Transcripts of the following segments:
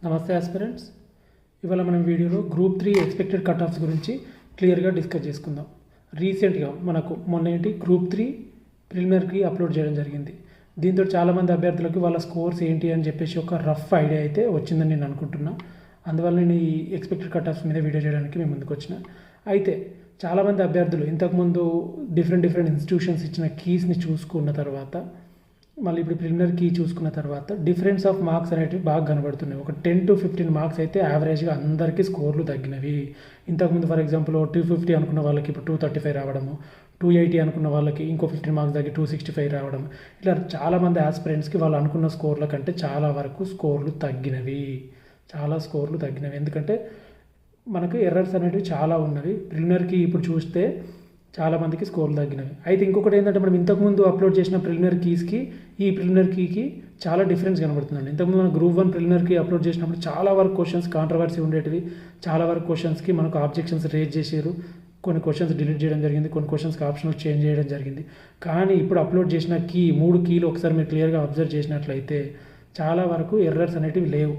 నమస్తే ఆస్పిరెంట్స్. ఇవాళ మనం వీడియోలో గ్రూప్ 3 ఎక్స్పెక్టెడ్ కట్ ఆఫ్స్ గురించి క్లియర్గా డిస్కస్ చేసుకుందాం. రీసెంట్గా మనకు మొన్న గ్రూప్ 3 ప్రిలిమినరీకి అప్లోడ్ చేయడం జరిగింది. దీంతో చాలామంది అభ్యర్థులకు వాళ్ళ స్కోర్స్ ఏంటి అని చెప్పేసి ఒక రఫ్ ఐడియా అయితే వచ్చిందని నేను అనుకుంటున్నా. అందువల్ల నేను ఈ ఎక్స్పెక్టెడ్ కట్ ఆఫ్స్ మీద వీడియో చేయడానికి మేము ముందుకు వచ్చిన. అయితే చాలామంది అభ్యర్థులు ఇంతకుముందు డిఫరెంట్ ఇన్స్టిట్యూషన్స్ ఇచ్చిన కీస్ని చూసుకున్న తర్వాత మళ్ళీ ఇప్పుడు ప్రిలిమినరీ కీ చూసుకున్న తర్వాత డిఫరెన్స్ ఆఫ్ మార్క్స్ అనేటివి బాగా కనబడుతున్నాయి. ఒక 10 to 15 మార్క్స్ అయితే యావరేజ్గా అందరికీ స్కోర్లు తగ్గినవి. ఇంతకుముందు ఫర్ ఎగ్జాంపుల్ 250 అనుకున్న వాళ్ళకి ఇప్పుడు 235 రావడము, 280 అనుకున్న వాళ్ళకి ఇంకో 15 మార్క్స్ తగ్గి 265 రావడం, ఇట్లా చాలామంది ఆస్పిరెంట్స్కి వాళ్ళు అనుకున్న స్కోర్ల కంటే చాలా వరకు స్కోర్లు తగ్గినవి. ఎందుకంటే మనకు ఎర్రర్స్ అనేవి చాలా ఉన్నవి. ప్రిలిమినరీకి ఇప్పుడు చూస్తే చాలామందికి స్కోర్లు తగ్గినవి. అయితే ఇంకొకటి ఏంటంటే మనం ఇంతకుముందు అప్లోడ్ చేసిన ప్రిలిమినరీ కీస్కి ఈ ప్రిలిమినరీ కీకి చాలా డిఫరెన్స్ కనబడుతుందండి. ఇంతకుముందు మనం గ్రూప్ 1 ప్రిలిమినరీకి అప్లోడ్ చేసినప్పుడు చాలా వరకు క్వశ్చన్స్ కాంట్రవర్సీ ఉండేటివి. చాలా వరకు క్వశ్చన్స్కి మనకు ఆబ్జెక్షన్స్ రేజ్ చేశారు. కొన్ని క్వశ్చన్స్ డిలీట్ చేయడం జరిగింది, కొన్ని క్వశ్చన్స్కి ఆప్షనల్ చేంజ్ చేయడం జరిగింది. కానీ ఇప్పుడు అప్లోడ్ చేసిన 3 కీలు ఒకసారి మీరు క్లియర్గా అబ్జర్వ్ చేసినట్లయితే చాలా వరకు ఎర్రర్స్ అనేటివి లేవు.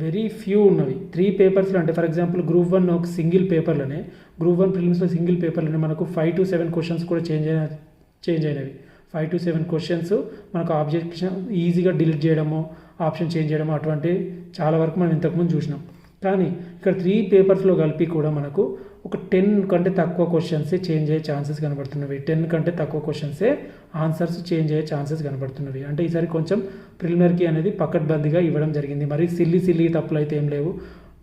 వెరీ ఫ్యూ ఉన్నవి. 3 పేపర్స్లో అంటే ఫర్ ఎగ్జాంపుల్ గ్రూప్ 1 ఒక సింగిల్ పేపర్లోనే గ్రూప్ 1 ప్రిలిమ్స్లో సింగిల్ పేపర్లోనే మనకు 5 to 7 క్వశ్చన్స్ కూడా చేంజ్ అయినవి. 5 to 7 క్వశ్చన్స్ మనకు ఆబ్జెక్షన్ ఈజీగా డిలీట్ చేయడము, ఆప్షన్ చేంజ్ చేయడము అటువంటి చాలా వరకు మనం ఇంతకుముందు చూసినాం. కానీ ఇక్కడ 3 పేపర్స్లో కలిపి కూడా మనకు ఒక 10 కంటే తక్కువ క్వశ్చన్సే చేంజ్ అయ్యే ఛాన్సెస్ కనబడుతున్నవి. 10 కంటే తక్కువ క్వశ్చన్సే ఆన్సర్స్ చేంజ్ అయ్యే ఛాన్సెస్ కనబడుతున్నవి. అంటే ఈసారి కొంచెం ప్రిలిమినరీకి అనేది పకడ్బందీగా ఇవ్వడం జరిగింది. మరి సిల్లీ తప్పులు అయితే ఏం లేవు.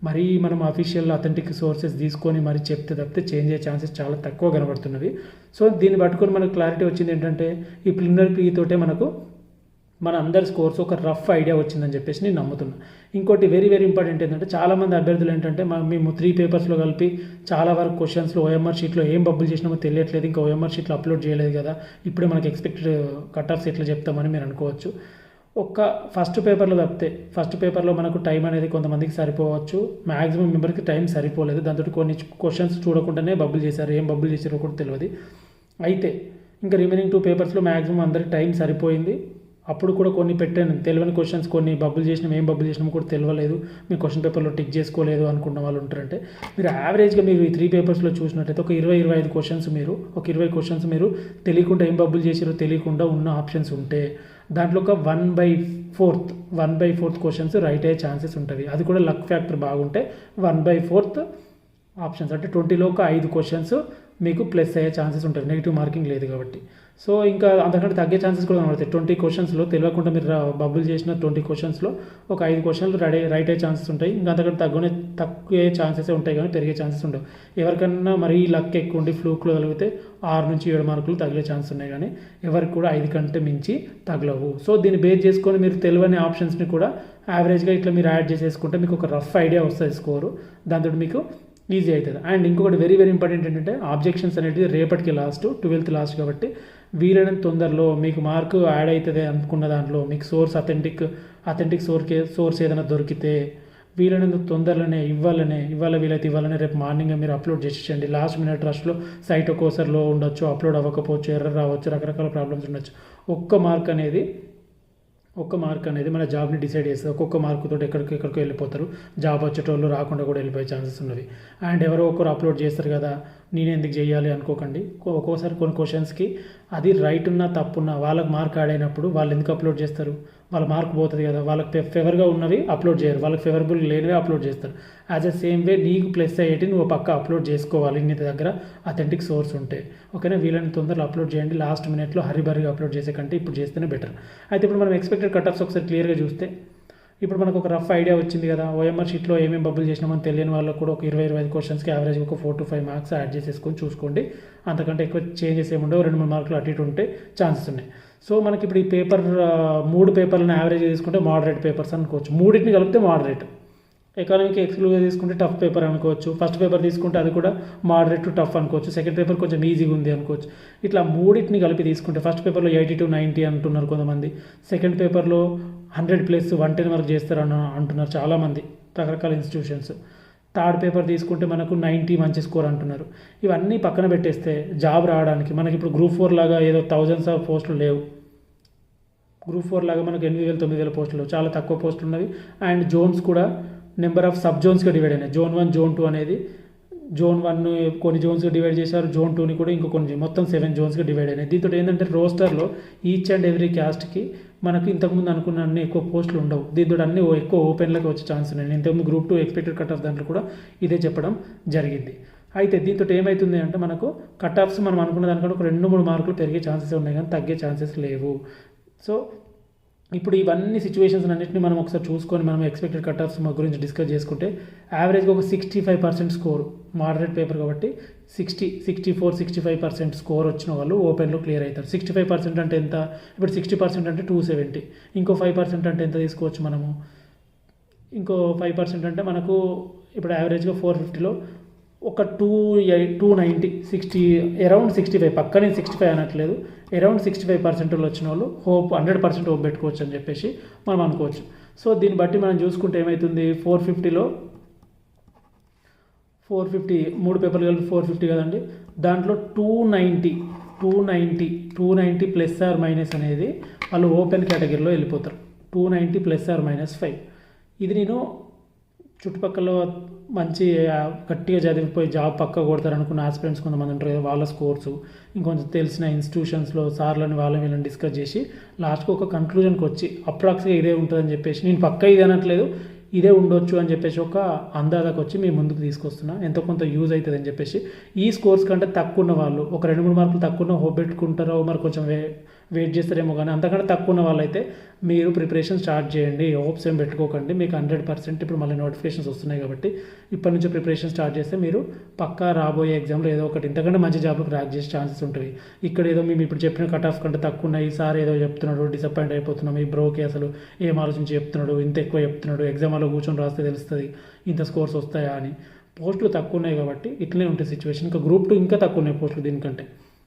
మరి మనం అఫీషియల్ అథెంటిక్ సోర్సెస్ తీసుకొని మరి తప్పితే చేంజ్ అయ్యే ఛాన్సెస్ చాలా తక్కువ కనబడుతున్నవి. సో దీన్ని పట్టుకొని మనకు క్లారిటీ వచ్చింది ఏంటంటే ఈ ప్రిలిమినరీ తోటే మనకు మన అందరి స్కోర్స్ ఒక రఫ్ ఐడియా వచ్చిందని చెప్పేసి నేను నమ్ముతున్నాను. ఇంకోటి వెరీ ఇంపార్టెంట్ ఏంటంటే చాలామంది అభ్యర్థులు ఏంటంటే మేము 3 పేపర్స్లో కలిపి చాలా వరకు క్వశ్చన్స్లో ఓఎంఆర్ షీట్లో ఏం బబ్బులు చేసినామో తెలియట్లేదు, ఇంకా ఓఎంఆర్ షీట్లో అప్లోడ్ చేయలేదు కదా, ఇప్పుడే మనకి ఎక్స్పెక్టెడ్ కట్ ఆఫ్స్ ఎట్లా చెప్తామని మీరు అనుకోవచ్చు. ఫస్ట్ పేపర్లో తప్పితే ఫస్ట్ పేపర్లో మనకు టైం అనేది కొంతమందికి సరిపోవచ్చు, మ్యాక్సిమం మెంబర్కి టైం సరిపోలేదు. దాంతో కొన్ని క్వశ్చన్స్ చూడకుండానే బబ్బులు చేశారు, ఏం బబ్బులు చేశారో కూడా తెలియదు. అయితే ఇంకా రిమైనింగ్ 2 పేపర్స్లో మ్యాక్సిమం అందరికి టైం సరిపోయింది. అప్పుడు కూడా కొన్ని పెట్టాను తెలియని క్వశ్చన్స్, కొన్ని బబ్బులు చేసినాం, ఏం బబ్బులు చేసినామో కూడా తెలియలేదు, మీ క్వశ్చన్ పేపర్లో టిక్ చేసుకోలేదు అనుకున్న వాళ్ళు ఉంటారంటే మీరు యావరేజ్గా మీరు ఈ 3 పేపర్స్లో చూసినట్టయితే ఒక 20-25 క్వశ్చన్స్ మీరు 20 క్వశ్చన్స్ మీరు తెలియకుండా ఏం బబ్బులు చేసారో తెలియకుండా ఉన్న ఆప్షన్స్ ఉంటే దాంట్లో ఒక 1/4 క్వశ్చన్స్ రైట్ అయ్యే ఛాన్సెస్ ఉంటుంది. అది కూడా లక్ ఫ్యాక్టర్ బాగుంటే 1/4 ఆప్షన్స్ అంటే 20లో ఒక 5 క్వశ్చన్స్ మీకు ప్లస్ అయ్యే ఛాన్సెస్ ఉంటుంది, నెగిటివ్ మార్కింగ్ లేదు కాబట్టి. సో ఇంకా అంతకంటే తగ్గే ఛాన్సెస్ కూడా కనబడతాయి. 20 క్వశ్చన్స్లో తెలియకుండా మీరు బబ్బులు చేసిన 20 క్వశ్చన్స్లో ఒక 5 క్వశ్చన్లు రైట్ అయ్యే ఛాన్సెస్ ఉంటాయి. ఇంకా అంతకంటే తక్కువ ఛాన్సెస్ ఉంటాయి కానీ పెరిగే ఛాన్సెస్ ఉండవు. ఎవరికన్నా మరీ లక్ ఎక్కువ ఉండి ఫ్లూక్లో కలిగితే 6 నుంచి 7 మార్కులు తగిలే ఛాన్స్ ఉన్నాయి, కానీ ఎవరికి కూడా 5 కంటే మించి తగలవు. సో దీన్ని బేస్ చేసుకొని మీరు తెలియని ఆప్షన్స్ని కూడా యావరేజ్గా ఇట్లా మీరు యాడ్ చేసేసుకుంటే మీకు ఒక రఫ్ ఐడియా వస్తుంది స్కోరు. దాంతో మీకు ఈజీ అవుతుంది. అండ్ ఇంకొకటి వెరీ ఇంపార్టెంట్ ఏంటంటే ఆబ్జెక్షన్స్ అనేది రేపటికి 12th లాస్ట్ కాబట్టి వీలైనంత తొందరలో మీకు మార్కు యాడ్ అవుతుంది అనుకున్న దాంట్లో మీకు అథెంటిక్ సోర్స్ ఏదైనా దొరికితే వీలైనంత తొందరలోనే ఇవాళ వీలైతే ఇవ్వాలనే రేపు మార్నింగ్ మీరు అప్లోడ్ చేసేయండి. లాస్ట్ మినిట్ రష్లో సైట్ ఒక్కోసారిలో ఉండొచ్చు, అప్లోడ్ అవ్వకపోవచ్చు, ఎర్రర్ రావచ్చు, రకరకాల ప్రాబ్లమ్స్ ఉండొచ్చు. ఒక్క మార్క్ అనేది మన జాబ్ని డిసైడ్ చేస్తుంది. ఒక్కొక్క మార్కుతో ఎక్కడికో వెళ్ళిపోతారు, జాబ్ వచ్చేటోళ్ళు రాకుండా కూడా వెళ్ళిపోయే ఛాన్సెస్ ఉన్నవి. అండ్ ఎవరో ఒకరు అప్లోడ్ చేస్తారు కదా నేను ఎందుకు చేయాలి అనుకోకండి. ఒక్కోసారి కొన్ని క్వశ్చన్స్కి అది రైట్ ఉన్నా తప్పున్నా వాళ్ళకి మార్క్ యాడ్ అయినప్పుడు వాళ్ళు ఎందుకు అప్లోడ్ చేస్తారు, వాళ్ళ మార్క్ పోతుంది కదా, వాళ్ళకి ఫేవర్గా ఉన్నవి అప్లోడ్ చేయరు, వాళ్ళకి ఫేవరబుల్ లేనివి అప్లోడ్ చేస్తారు. యాజ్ అ సేమ్ వే నీకు ప్లస్ అయ్యేటి నువ్వు పక్క అప్లోడ్ చేసుకోవాలి నీ దగ్గర అథెంటిక్ సోర్స్ ఉంటే. ఓకేనా, వీళ్ళని తొందరలో అప్లోడ్ చేయండి. లాస్ట్ మినిట్లో హరిబరిగా అప్లోడ్ చేసే కంటే ఇప్పుడు చేస్తేనే బెటర్. అయితే ఇప్పుడు మనం ఎక్స్పెక్టెడ్ కట్ ఆఫ్స్ ఒకసారి క్లియర్గా చూస్తే ఇప్పుడు మనకు ఒక రఫ్ ఐడియా వచ్చింది కదా. ఓఎంఆర్ షీట్లో ఏమేమి బబ్బులు చేసినామని తెలియని వాళ్ళకు కూడా ఒక 20-25 క్వశ్చన్స్కి యావరేజ్గా ఒక 4 to 5 మార్క్స్ యాడ్ చేసేసుకొని చూసుకోండి. అంతకంటే ఎక్కువ చేంజెస్ ఏముండవు, 2-3 మార్కులు అటు ఇటు ఉంటే ఛాన్సెస్ ఉన్నాయి. సో మనకి ఇప్పుడు ఈ 3 పేపర్లను యావరేజ్ తీసుకుంటే మోడరేట్ పేపర్స్ అనుకోవచ్చు. 3టిని కలిపితే మోడరేట్. ఎకానమీకి ఎక్స్క్లూజివ్గా తీసుకుంటే టఫ్ పేపర్ అనుకోవచ్చు. ఫస్ట్ పేపర్ తీసుకుంటే అది కూడా మోడరేట్ టు టఫ్ అనుకోవచ్చు. సెకండ్ పేపర్ కొంచెం ఈజీగా ఉంది అనుకోవచ్చు. ఇట్లా 3టిని కలిపి తీసుకుంటే ఫస్ట్ పేపర్లో 80 to 90 అంటున్నారు కొంతమంది, సెకండ్ పేపర్లో 100+ 110 వరకు చేస్తారని అంటున్నారు చాలామంది రకరకాల ఇన్స్టిట్యూషన్స్. థర్డ్ పేపర్ తీసుకుంటే మనకు 90 మంచి స్కోర్ అంటున్నారు. ఇవన్నీ పక్కన పెట్టేస్తే జాబ్ రావడానికి మనకి ఇప్పుడు గ్రూప్ 4 లాగా ఏదో థౌజండ్స్ ఆఫ్ పోస్టులు లేవు. గ్రూప్ 4 లాగా మనకు 8,000 9,000 పోస్టులు చాలా తక్కువ పోస్టులు ఉన్నవి. అండ్ జోన్స్ కూడా నెంబర్ ఆఫ్ సబ్ జోన్స్గా డివైడ్ అయినాయి. జోన్ 1 జోన్ 2 అనేది జోన్ 1 కొన్ని జోన్స్గా డివైడ్ చేశారు, జోన్ 2ని కూడా ఇంకో కొన్ని మొత్తం 7 జోన్స్గా డివైడ్ అయినాయి. దీంతో ఏంటంటే రోస్టర్లో ఈచ్ అండ్ ఎవ్రీ క్యాస్ట్కి మనకు ఇంతకుముందు అనుకున్న అన్ని ఎక్కువ పోస్టులు ఉండవు. దీంతో అన్ని ఎక్కువ ఓపెన్లోకి వచ్చే ఛాన్స్ ఉన్నాయి. నేను ఇంతకుముందు గ్రూప్ 2 ఎక్స్పెక్టెడ్ కట్ ఆఫ్ దాంట్లో కూడా ఇదే చెప్పడం జరిగింది. అయితే దీంతో ఏమవుతుంది అంటే మనకు కట్ ఆఫ్స్ మనం అనుకున్న దానికంటే ఒక 2-3 మార్కులు పెరిగే ఛాన్సెస్ ఉన్నాయి కానీ తగ్గే ఛాన్సెస్ లేవు. సో ఇప్పుడు ఇవన్నీ సిచ్యువేషన్స్ అన్నింటినీ మనం ఒకసారి చూసుకొని మనం ఎక్స్పెక్టెడ్ కట్ ఆఫ్స్ గురించి డిస్కస్ చేసుకుంటే యావరేజ్గా ఒక 65% స్కోర్, మోడరేట్ పేపర్ కాబట్టి 64-65% స్కోర్ వచ్చిన వాళ్ళు ఓపెన్లో క్లియర్ అవుతారు. 65% అంటే ఎంత? ఇప్పుడు 60% అంటే 270, ఇంకో 5% అంటే ఎంత తీసుకోవచ్చు మనము? ఇంకో 5% అంటే మనకు ఇప్పుడు యావరేజ్గా 450లో ఒక 290 60 అరౌండ్ 65, పక్క నేను 65 అనట్లేదు, అరౌండ్ 65% వచ్చిన వాళ్ళు 100% హోప్ పెట్టుకోవచ్చు అని చెప్పేసి మనం అనుకోవచ్చు. సో దీన్ని బట్టి మనం చూసుకుంటే ఏమవుతుంది, 450లో 450 3 పేపర్లు కలిపి 450 కదండి, దాంట్లో 290 ప్లస్ ఆర్ మైనస్ అనేది వాళ్ళు ఓపెన్ కేటగిరీలో వెళ్ళిపోతారు. 290 ప్లస్ ఆర్ మైనస్ 5. ఇది నేను చుట్టుపక్కల మంచి గట్టిగా చదివిపోయి జాబ్ పక్క కొడతారు అనుకున్న ఆస్పిరెంట్స్ కొంతమంది ఉంటారు కదా, వాళ్ళ స్కోర్స్ ఇంకొంచెం తెలిసిన ఇన్స్టిట్యూషన్స్లో సార్లని వీళ్ళని డిస్కస్ చేసి లాస్ట్కి ఒక కన్క్లూజన్కి వచ్చి అప్రాక్స్గా ఇదే ఉంటుందని చెప్పేసి, నేను పక్క ఇది అనట్లేదు, ఇదే ఉండొచ్చు అని చెప్పేసి ఒక అందాజకు వచ్చి మీ ముందుకు తీసుకొస్తున్నా, ఎంతో కొంత యూజ్ అవుతుంది అని చెప్పేసి. ఈ స్కోర్స్ కంటే తక్కువ ఉన్న వాళ్ళు ఒక 2-3 మార్కులు తక్కువ ఉన్న హోప్ పెట్టుకుంటారో మరి కొంచెం వెయిట్ చేస్తారేమో, కానీ అంతకంటే తక్కువ ఉన్న వాళ్ళైతే మీరు ప్రిపరేషన్ స్టార్ట్ చేయండి. హోప్స్ ఏం పెట్టుకోకండి. మీకు 100% ఇప్పుడు మళ్ళీ నోటిఫికేషన్స్ వస్తున్నాయి కాబట్టి ఇప్పటి నుంచి ప్రిపరేషన్ స్టార్ట్ చేస్తే మీరు పక్కా రాబోయే ఎగ్జామ్లో ఏదో ఒకటి ఇంతకంటే మంచి జాబ్లో క్రాక్ చేసే ఛాన్సెస్ ఉంటుంది. ఇక్కడ ఏదో మేము ఇప్పుడు చెప్పిన కట్ ఆఫ్ కంటే తక్కువ ఉన్నాయి, సార్ ఏదో చెప్తున్నాడు, డిసప్పాయింట్ అయిపోతున్నాం, ఈ బ్రోకి అసలు ఏం ఆలోచించి చెప్తున్నాడు, ఇంత ఎక్కువ చెప్తున్నాడు, ఎగ్జామ్ హాల్లో కూర్చొని రాస్తే తెలుస్తుంది ఇంత స్కోర్స్ వస్తాయా అని. పోస్టులు తక్కువ ఉన్నాయి కాబట్టి ఇట్లనే ఉంటుంది సిచ్యువేషన్. ఇంకా గ్రూప్ 2 ఇంకా తక్కువ ఉన్నాయి పోస్టులు దీనికంటే.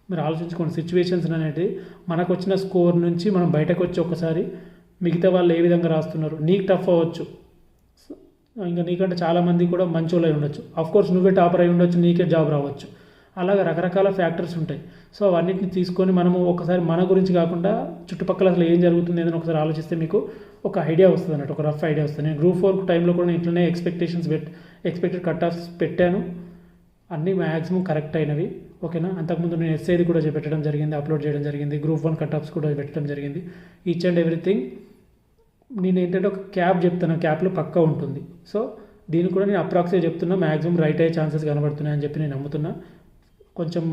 మీరు ఆలోచించుకోండి సిచ్యువేషన్స్ అనేది. మనకు వచ్చిన స్కోర్ నుంచి మనం బయటకు వచ్చి ఒకసారి మిగతా వాళ్ళు ఏ విధంగా రాస్తున్నారు, నీకు టఫ్ అవ్వచ్చు, ఇంకా నీకంటే చాలామంది కూడా మంచోళ్ళు అయి ఉండొచ్చు, అఫ్కోర్స్ నువ్వే టాపర్ అయి ఉండొచ్చు, నీకే జాబ్ రావచ్చు, అలాగే రకరకాల ఫ్యాక్టర్స్ ఉంటాయి. సో అవన్నిటిని తీసుకొని మనము ఒకసారి మన గురించి కాకుండా చుట్టుపక్కల అసలు ఏం జరుగుతుంది ఏదైనా ఒకసారి ఆలోచిస్తే మీకు ఒక ఐడియా వస్తుంది అన్నట్టు, ఒక రఫ్ ఐడియా వస్తుంది. నేను గ్రూప్ 4 టైంలో కూడా ఇట్లనే ఎక్స్పెక్టెడ్ కట్ ఆఫ్స్ పెట్టాను, అన్నీ మ్యాక్సిమం కరెక్ట్ అయినవి. ఓకేనా, అంతకుముందు నేను ఎస్ఐది కూడా పెట్టడం జరిగింది, అప్లోడ్ చేయడం జరిగింది, గ్రూప్ 1 కట్ ఆఫ్స్ కూడా పెట్టడం జరిగింది. ఈచ్ అండ్ ఎవ్రీథింగ్ నేను ఏంటంటే ఒక క్యాప్ చెప్తాను, క్యాప్లో పక్కా ఉంటుంది. సో దీన్ని కూడా నేను అప్రాక్స్గా చెప్తున్నా, మ్యాక్సిమం రైట్ అయ్యే ఛాన్సెస్ కనబడుతున్నాయి అని చెప్పి నేను నమ్ముతున్నా. కొంచెం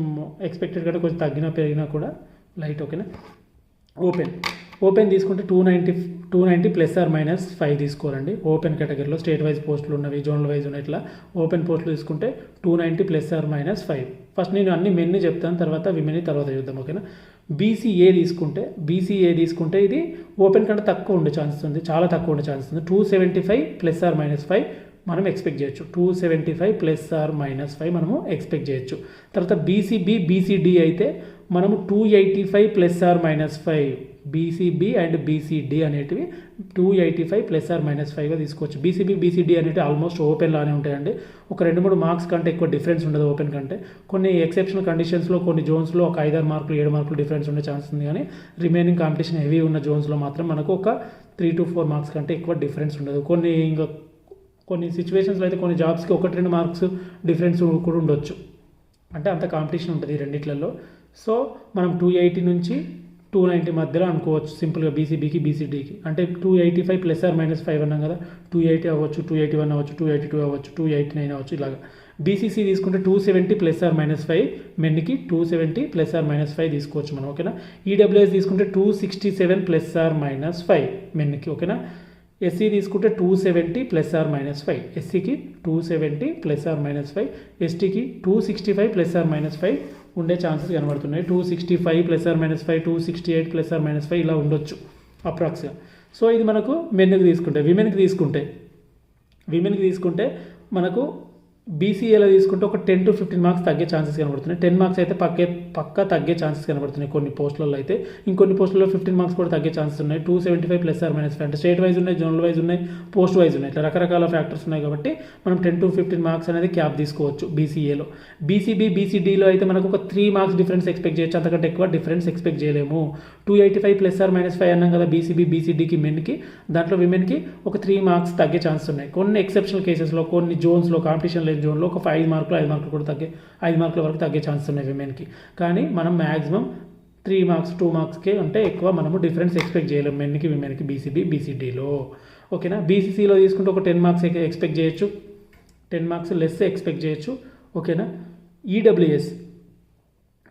ఎక్స్పెక్టెడ్ కంటే కొంచెం తగ్గినా పెరిగినా కూడా లైట్. ఓకేనా, ఓపెన్ తీసుకుంటే 290 ప్లస్ ఆర్ మైనస్ 5 తీసుకోవాలండి. ఓపెన్ కేటగిరీలో స్టేట్ వైజ్ పోస్టులు ఉన్నవి, జోనల్ వైజ్ ఉన్నాయి, ఇట్లా ఓపెన్ పోస్టులు తీసుకుంటే 290 ప్లస్ ఆర్ మైనస్ 5. ఫస్ట్ నేను అన్ని మెన్ని చెప్తాను, తర్వాత విమెన్ని తర్వాత చూద్దాం. ఓకేనా, బీసీఏ తీసుకుంటే ఇది ఓపెన్ కంటే తక్కువ ఉండే ఛాన్సెస్ ఉంది, చాలా తక్కువ ఉండే ఛాన్సెస్ ఉంది. 275 ప్లస్ ఆర్ మైనస్ 5 మనం ఎక్స్పెక్ట్ చేయొచ్చు. 275 ప్లస్ ఆర్ మైనస్ 5 మనము ఎక్స్పెక్ట్ చేయొచ్చు. తర్వాత బీసీడీ అయితే మనము 285 plus or minus 5, BCB and BCD అనేటివి 285 ప్లస్ ఆర్ మైనస్ 5గా తీసుకోవచ్చు. బీసీడీ అనేటివి ఆల్మోస్ట్ ఓపెన్ లానే ఉంటాయండి. ఒక 2-3 మార్క్స్ కంటే ఎక్కువ డిఫరెన్స్ ఉండదు ఓపెన్ కంటే. కొన్ని ఎక్సెప్షనల్ కండిషన్స్లో కొన్ని జోన్స్లో ఒక 5-6 మార్కులు 7 మార్కులు డిఫరెన్స్ ఉండే ఛాన్స్ ఉంది, కానీ రిమైనింగ్ కాంపిటీషన్ హెవీ ఉన్న జోన్స్లో మాత్రం మనకు ఒక 3-4 మార్క్స్ కంటే ఎక్కువ డిఫరెన్స్ ఉండదు. కొన్ని సిచ్యువేషన్స్లో అయితే కొన్ని జాబ్స్కి 1-2 మార్క్స్ డిఫరెన్స్ కూడా ఉండొచ్చు, అంటే అంత కాంపిటీషన్ ఉంటుంది ఈ రెండిట్లలో. సో మనం 280 నుంచి 290 మధ్యలో అనుకోవచ్చు సింపుల్గా బీసీబీకి బీసీడీకి. అంటే 285 ప్లస్ ఆర్ మైనస్ 5 అన్నాం కదా, 280 అవ్వచ్చు, 281 అవ్వచ్చు, 282 అవ్వచ్చు, 289 అవ్వచ్చు, ఇలాగా. బీసీసీ తీసుకుంటే 270 ప్లస్ ఆర్ మైనస్ 5, మెన్కి 270 ప్లస్ ఆర్ మైనస్ 5 తీసుకోవచ్చు మనం. ఓకేనా, ఈడబ్ల్యూఎస్ తీసుకుంటే 267 ప్లస్ ఆర్ మైనస్ 5 మెన్కి. ఓకేనా, ఎస్సీ తీసుకుంటే 270 ప్లస్ ఆర్ మైనస్ 5, ఎస్సీకి 270 ప్లస్ ఆర్ మైనస్ 5, ఎస్టీకి 265 ప్లస్ ఆర్ మైనస్ 5 ఉండే ఛాన్సెస్ కనబడుతున్నాయి. 265 plus or minus 5, 268 plus or minus 5 ఇలా ఉండొచ్చు అప్రాక్స్గా. సో ఇది మనకు మెన్కి తీసుకుంటే. విమెన్కి తీసుకుంటే మనకు బీసీఏలో తీసుకుంటే ఒక 10 to 15 మార్క్స్ తగ్గే ఛాన్సెస్ కనబడుతున్నాయి. 10 మార్క్స్ అయితే పక్కా తగ్గే ఛాన్సెస్ కనబడుతున్నాయి కొన్ని పోస్టులలో అయితే. ఇంకొన్ని పోస్టులలో 15 మార్క్స్ కూడా తగ్గే ఛాన్సెస్ ఉన్నాయి. 275 +or-5 అంటే స్టేట్ వైజ్ ఉన్నాయి, జోనల్ వైజ్ ఉన్నాయి, పోస్ట్ వైజ్ ఉన్నాయి. ఇట్లా రకరకాల ఫ్యాక్టర్స్ ఉన్నాయి కాబట్టి మనం 10 to 15 మార్క్స్ అనేది క్యాప్ తీసుకోవచ్చు బీసీఏలో. బీసీబీ, బీసీడీలో అయితే మనకు ఒక 3 మార్క్స్ డిఫరెన్స్ ఎక్స్పెక్ట్ చేయొచ్చు, అంతకంటే ఎక్కువ డిఫరెన్స్ ఎక్స్పెక్ట్ చేయలేము. 285 +or-5 అన్నాం కదా బీసీబీ, బీసీడీకి మెన్కి. దాంట్లో విమెన్కి ఒక 3 మార్క్స్ తగ్గే ఛాన్సెస్ ఉన్నాయి. కొన్ని ఎక్సెప్షనల్ కేసెస్లో, కొన్ని జోన్స్లో, కాంపిటీషన్ లేని జోన్లో ఒక 5 మార్కులు కూడా 5 మార్కుల వరకు తగ్గే ఛాన్సెస్ ఉన్నాయి విమెన్కి. కానీ మనం మ్యాక్సిమం 3 మార్క్స్ 2 మార్క్స్కే అంటే ఎక్కువ మనము డిఫరెన్స్ ఎక్స్పెక్ట్ చేయలేము మెన్కి విమెన్కి బీసీబీ, బీసీడీలో. ఓకేనా. బీసీసీలో తీసుకుంటే ఒక 10 మార్క్స్ ఎక్స్పెక్ట్ చేయొచ్చు, 10 మార్క్స్ లెస్ ఎక్స్పెక్ట్ చేయొచ్చు. ఓకేనా. ఈడబ్ల్యూఎస్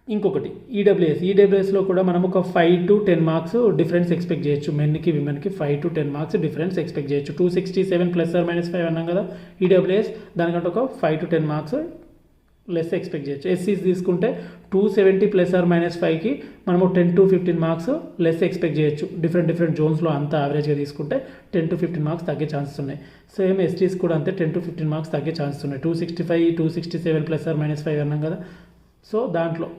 ఇంకొకటి ఈడబ్ల్యూఎస్లో కూడా మనం ఒక 5 to 10 మార్క్స్ డిఫరెన్స్ ఎక్స్పెక్ట్ చేయొచ్చు మెన్కి విమెన్కి. 5 to 10 మార్క్స్ డిఫరెన్స్ ఎక్స్పెక్ట్ చేయొచ్చు. 267 +or-5 అన్నాం కదా ఈడబ్ల్యూఎస్, దానికంటే ఒక 5 to 10 మార్క్స్ లెస్ ఎక్స్పెక్ట్ చేయొచ్చు. ఎస్సీస్ తీసుకుంటే 270 +or-5కి మనము 10 to 15 మార్క్స్ లెస్ ఎక్స్పెక్ట్ చేయొచ్చు. డిఫరెంట్ జోన్స్లో అంతా యావరేజ్గా తీసుకుంటే 10 to 15 మార్క్స్ తగ్గే ఛాన్సెస్ ఉన్నాయి. సేమ్ ఎస్టీస్ కూడా అంతే 10 to 15 మార్క్స్ తగ్గే ఛాన్సెస్ ఉన్నాయి. 267 +or-5 అన్నాం కదా. సో దాంట్లో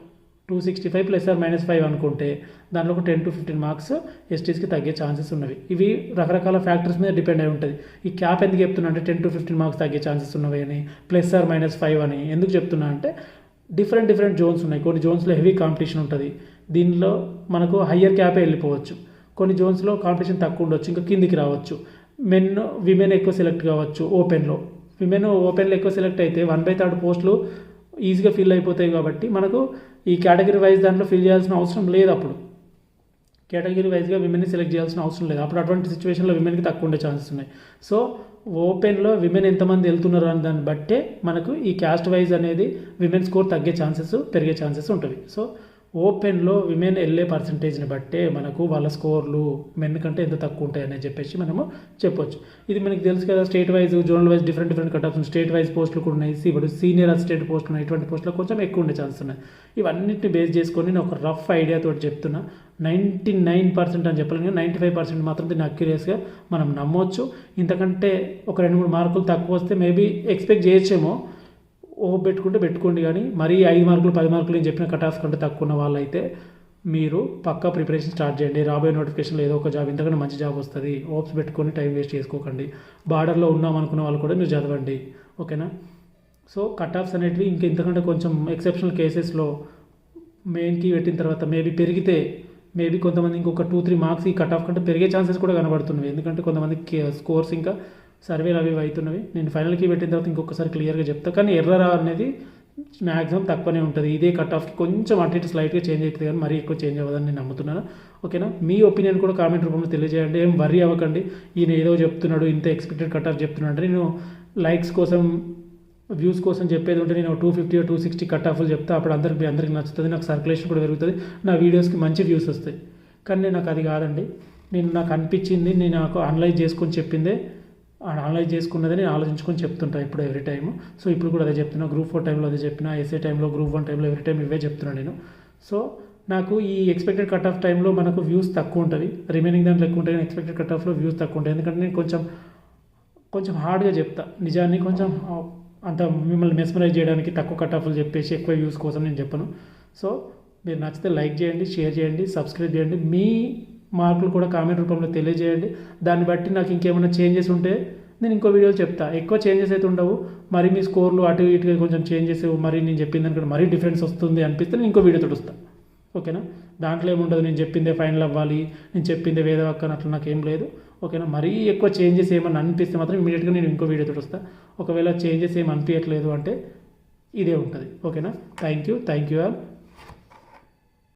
265 +or-5 అనుకుంటే దాంట్లో ఒక 10 to 15 మార్క్స్ ఎస్టీస్కి తగ్గే ఛాన్సెస్ ఉన్నవి. ఇవి రకరకాల ఫ్యాక్టర్స్ మీద డిపెండ్ అయి ఉంటుంది. ఈ క్యాప్ ఎందుకు చెప్తున్నా అంటే 10 to 15 మార్క్స్ తగ్గే ఛాన్సెస్ ఉన్నవి అని, +or-5 అని ఎందుకు చెప్తున్నా అంటే డిఫరెంట్ జోన్స్ ఉన్నాయి. కొన్ని జోన్స్లో హెవీ కాంపిటీషన్ ఉంటుంది, దీనిలో మనకు హయ్యర్ క్యాపే వెళ్ళిపోవచ్చు. కొన్ని జోన్స్లో కాంపిటీషన్ తక్కువ ఉండొచ్చు, ఇంకా కిందికి రావచ్చు. విమెన్ ఎక్కువ సెలెక్ట్ కావచ్చు. ఓపెన్లో ఎక్కువ సెలెక్ట్ అయితే 1/3 పోస్టులు ఈజీగా ఫిల్ అయిపోతాయి కాబట్టి మనకు ఈ కేటగిరీ వైజ్ దాంట్లో ఫిల్ చేయాల్సిన అవసరం లేదు. అప్పుడు కేటగిరీ వైజ్గా విమెన్ని సెలెక్ట్ చేయాల్సిన అవసరం లేదు. అప్పుడు అటువంటి సిచ్యువేషన్లో విమెన్కి తక్కువ ఉండే ఛాన్సెస్ ఉన్నాయి. సో ఓపెన్లో విమెన్ ఎంతమంది వెళ్తున్నారు అని దాన్ని బట్టే మనకు ఈ క్యాస్ట్ వైజ్ అనేది విమెన్ స్కోర్ తగ్గే ఛాన్సెస్, పెరిగే ఛాన్సెస్ ఉంటుంది. సో ఓపెన్లో విమెన్ వెళ్ళే పర్సంటేజ్ని బట్టే మనకు వాళ్ళ స్కోర్లు మెన్ కంటే ఎంత తక్కువ ఉంటాయని చెప్పేసి మనము చెప్పొచ్చు. ఇది మనకి తెలుసు కదా, state wise, zonal wise different cut offs, state wise పోస్టులు కూడా ఉన్నాయి. ఇప్పుడు సీనియర్ అసిస్టెంట్ పోస్టులు ఉన్నాయి, ఇటువంటి పోస్టులు కొంచెం ఎక్కువ ఉండే ఛాన్సెస్ ఉన్నాయి. ఇవన్నిటిని బేస్ చేసుకొని నేను ఒక రఫ్ ఐడియాతో చెప్తున్నా. 99% అని చెప్పలేను, 95% మాత్రం దీన్ని అక్యురేట్గా మనం నమ్మొచ్చు. ఇంతకంటే ఒక 2-3 మార్కులు తక్కువ వస్తే మేబీ ఎక్స్పెక్ట్ చేయొచ్చేమో. పెట్టుకోండి, కానీ మరీ 5 మార్కులు 10 మార్కులు నేను చెప్పిన కట్ ఆఫ్ కంటే తక్కువ ఉన్న వాళ్ళైతే మీరు పక్కా ప్రిపరేషన్ స్టార్ట్ చేయండి. రాబోయే నోటిఫికేషన్లో ఏదో ఒక జాబ్, ఇంతకన్నా మంచి జాబ్ వస్తుంది. హోప్స్ పెట్టుకొని టైం వేస్ట్ చేసుకోకండి. బార్డర్లో ఉన్నాం అనుకున్న వాళ్ళు కూడా మీరు చదవండి. ఓకేనా. సో కట్ ఆఫ్స్ అనేటివి ఇంతకంటే కొంచెం ఎక్సెప్షనల్ కేసెస్లో మెయిన్కి పెట్టిన తర్వాత మేబీ కొంతమంది ఇంకొక 2-3 మార్క్స్ ఈ కట్ ఆఫ్ కంటే పెరిగే ఛాన్సెస్ కూడా కనబడుతున్నవి. ఎందుకంటే కొంతమంది స్కోర్స్ ఇంకా సర్వేలు అవి అవుతున్నవి. నేను ఫైనల్కి పెట్టిన తర్వాత ఇంకొకసారి క్లియర్గా చెప్తాను. కానీ ఎర్రర్ అనేది మ్యాక్సిమం తక్కువనే ఉంటుంది. ఇదే కట్ ఆఫ్కి కొంచెం అటు ఇటు స్లైట్గా చేంజ్ అవుతుంది, కానీ మరీ ఎక్కువ చేంజ్ అవ్వదని నేను నమ్ముతున్నాను. ఓకేనా. మీ ఒపీనియన్ కూడా కామెంట్ రూపంలో తెలియజేయండి. ఏం వర్రీ అవ్వకండి, ఈయన ఏదో చెప్తున్నాడు, ఇంత ఎక్స్పెక్టెడ్ కట్ ఆఫ్ చెప్తున్నాడు అంటే నేను లైక్స్ కోసం, వ్యూస్ కోసం చెప్పేది ఉంటే నేను 250 or 260 కట్ ఆఫ్లు చెప్తా. అప్పుడు అందరికి నచ్చుతుంది, నాకు సర్క్యులేషన్ కూడా పెరుగుతుంది, నా వీడియోస్కి మంచి వ్యూస్ వస్తాయి. కానీ నాకు అది కాదండి. నాకు అనిపించింది, నేను నాకు అనలైజ్ చేసుకొని చెప్పిందే, అనలైజ్ చేసుకున్నదే నేను ఆలోచించుకొని చెప్తుంటాను ఇప్పుడు ఎవ్రీ టైము. సో ఇప్పుడు కూడా అదే చెప్తున్నా. Group 4 టైంలో అదే చెప్పిన, ఎస్ఏ టైంలో, Group 1 టైంలో ఎవ్రీ టైం ఇవే చెప్తున్నాను నేను. సో నాకు ఈ ఎక్స్పెక్టెడ్ కట్ ఆఫ్ టైంలో మనకు వ్యూస్ తక్కువ ఉంటుంది, రిమైనింగ్ దాంట్లో ఎక్కువ ఉంటాయి. కానీ ఎక్స్పెక్టెడ్ కట్ ఆఫ్లో వ్యూస్ తక్కువ ఉంటాయి. ఎందుకంటే నేను కొంచెం హార్డ్గా చెప్తా నిజాన్ని, కొంచెం అంత మిమ్మల్ని మెస్మరైజ్ చేయడానికి తక్కువ కట్ ఆఫ్లు చెప్పేసి ఎక్కువ వ్యూస్ కోసం నేను చెప్పను. సో మీరు నచ్చితే లైక్ చేయండి, షేర్ చేయండి, సబ్స్క్రైబ్ చేయండి. మీ మార్కులు కూడా కామెంట్ రూపంలో తెలియజేయండి. దాన్ని బట్టి నాకు ఇంకేమైనా చేంజెస్ ఉంటే నేను ఇంకో వీడియోలో చెప్తా. ఎక్కువ చేంజెస్ అయితే ఉండవు, మరి మీ స్కోర్లు అటు ఇటుగా కొంచెం చేంజెస్, మరి నేను చెప్పిన దానికంటే మరీ డిఫరెన్స్ వస్తుంది అనిపిస్తే నేను ఇంకో వీడియోతో వస్తాను. ఓకేనా. దాంట్లో ఏముండదు, నేను చెప్పిందే ఫైనల్ అవ్వాలి, నేను చెప్పిందే వేదవాక్కని అట్లా నాకేం లేదు. ఓకేనా. మరీ ఎక్కువ చేంజెస్ ఏమన్నా అనిపిస్తే మాత్రం ఇమీడియట్గా నేను ఇంకో వీడియోతో వస్తాను. ఒకవేళ చేంజెస్ ఏమి అనిపించట్లేదు అంటే ఇదే ఉంటుంది. ఓకేనా. Thank you all.